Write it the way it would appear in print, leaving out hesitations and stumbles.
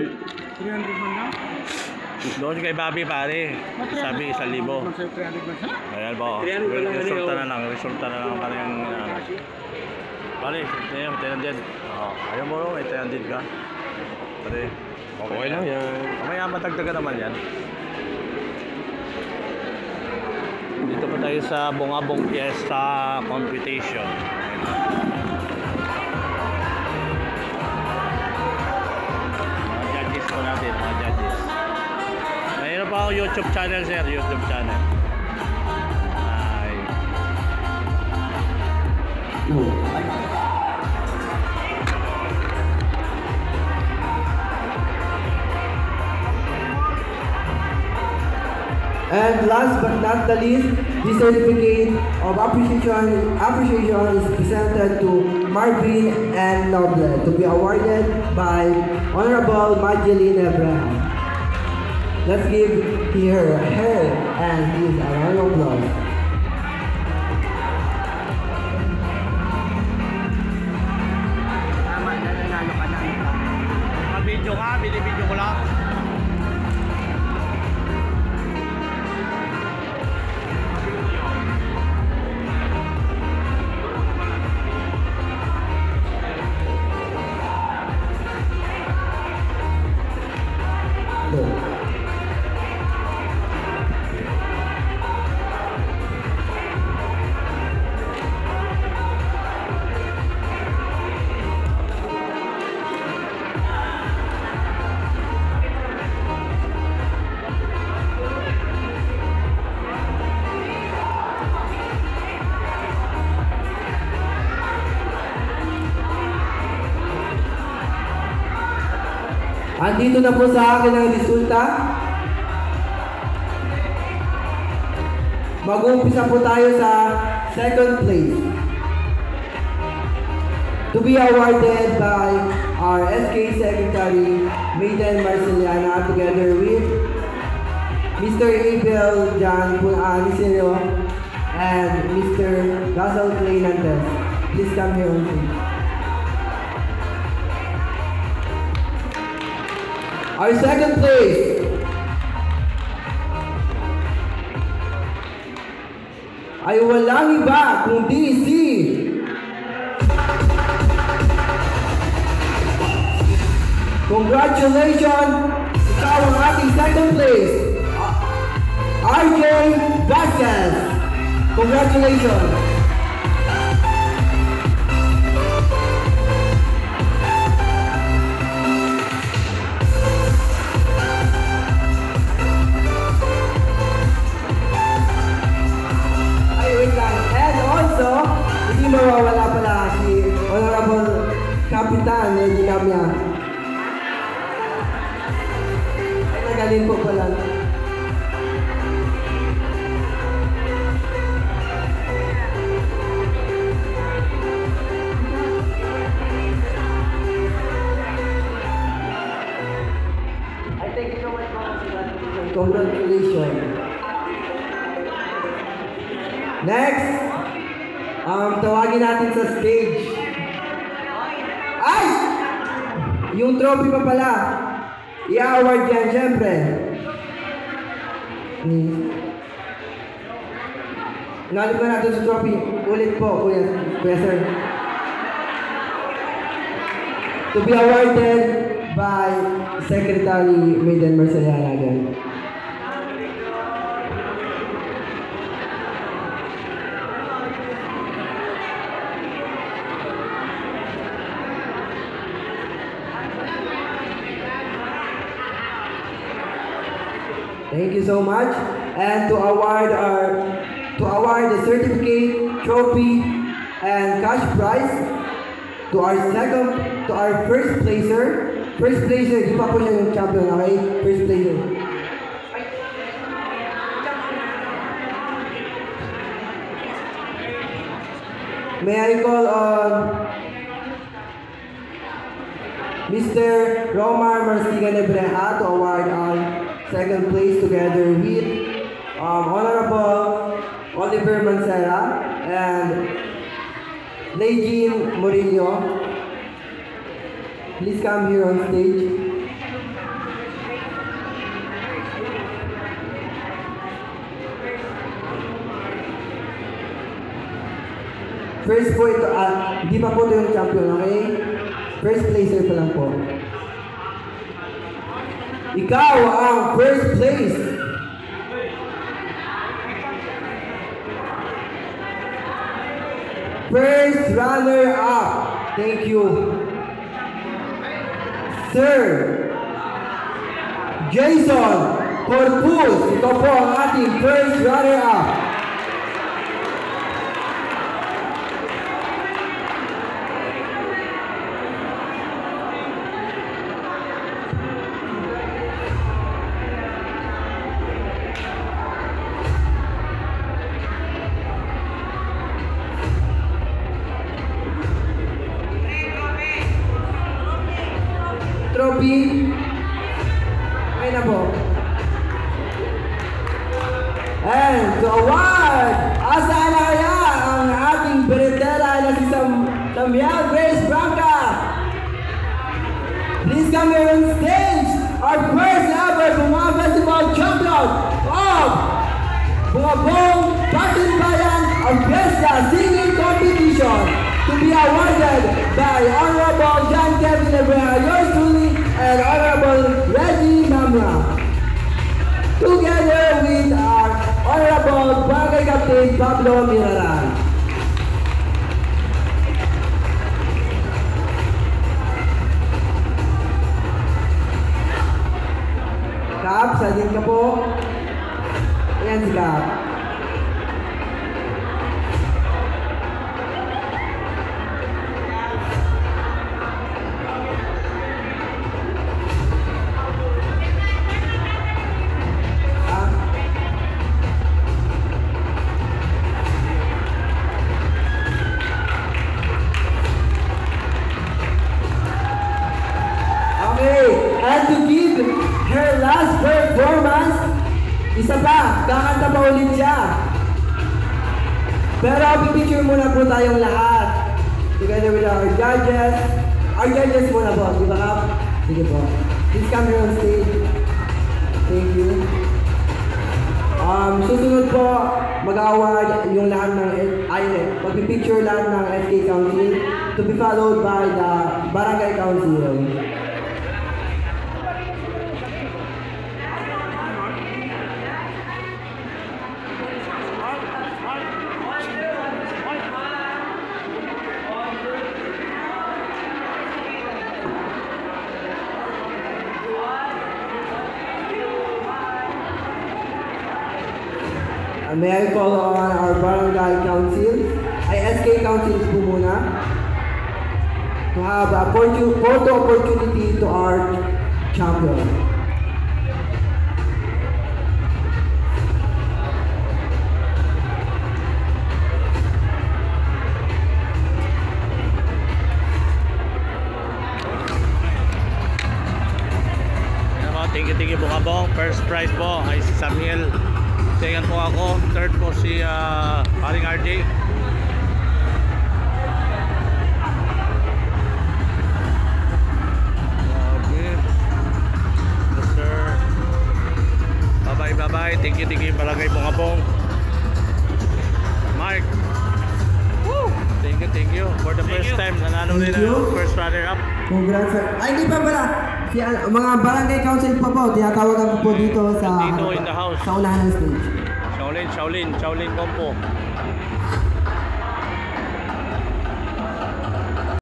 300 man lang? Doon kay Bobby pare. Sabi 1,000. Ayan po. Resulta na lang kanyang pare, 300. Ayaw mo may 300 ka. Pare. Okay lang yan. Mamaya matagdagan naman yan. Dito pa tayo sa Bungabong Fiesta Competition. Mga judges po natin, mga judges. Mayroon pa ako YouTube channel, sir. YouTube channel. Ay. And last but not the least, this certificate of appreciation is presented to Marvin and Noble to be awarded by Honorable Madeline Abraham. Let's give her and his a round of applause. Video ka, binibidyo ko lang. Andito na po sa akin ang resulta. Mag-uumpisa po tayo sa second place. To be awarded by our SK Secretary, Maiden Marceliana, together with Mr. Abel Jan Punanisero and Mr. Russell Clay Nantes. Please come here on stage. Our second place ay walang iba kundi si congratulations, ikaw ang ating second place, RJ Vasquez. Congratulations. Hindi mawawala pala si Honorable Kapitan Ginamya. Ay, nagaling po pala. I thank you so much for congratulations. Next, tawagin natin sa stage. Ay! Yung trophy pa pala. I-award yan, syempre. Nalip na natin sa trophy. Ulit po, kuya sir. To be awarded by Secretary Maiden Marceliana again. Thank you so much, and to award the certificate, trophy, and cash prize to our first placer. First placer, di pa po siya yung champion, okay? First placer. May I call on Mr. Romar Marcigan Ebreja to award our second place together with Honorable Oliver Mancera and Lejean Murillo. Please come here on stage. First po ito, hindi pa po ito yung champion, okay? First placer pa lang po. Ikaw ang first place. First runner-up. Thank you. Sir Jason Corpus, ito po ang ating first runner-up. Trophy. Okay na po. And to award, asaan na kaya ang ating beretera na si Samuel Grace Branca? Please come here on stage, our first ever Bunga Festival champion of Bungabong Bayan of Fiesta Singing Competition, to be awarded by Honorable John Kevin Ebrera, yours truly, and Honorable Reggie Mamra. Together with our Honorable Barangay Captain Pablo Miraran. Kap, salin ka po. Ayan si Kap. And to give her last performance, isa pa, kakanta pa ulit siya. Pero pipicture muna po tayong lahat. Together with our judges. Our judges muna po, di ba Kap? Sige po. Please come here on stage. Thank you. Susunod po, mag-award yung lahat ng magpipicture lahat ng SK Council, to be followed by the Barangay Council. May I call on our Barangay Council, SK Council po muna, to have a photo opportunity to our champion. Thank you Bungabong. First prize po ay si Samuel. Second po ako, third po si Paring RJ. Sir. Bye-bye. Thank you Barangay Bungabong. Mark. Woo! Thank you. For the first time, nanalo rin ang first runner-up. Congrats sir. Ay, hindi pa pala. Mga Barangay Council pa po, tinatawagan po dito sa Dito in the house. Sa unahan ng stage. Shaolin Compo.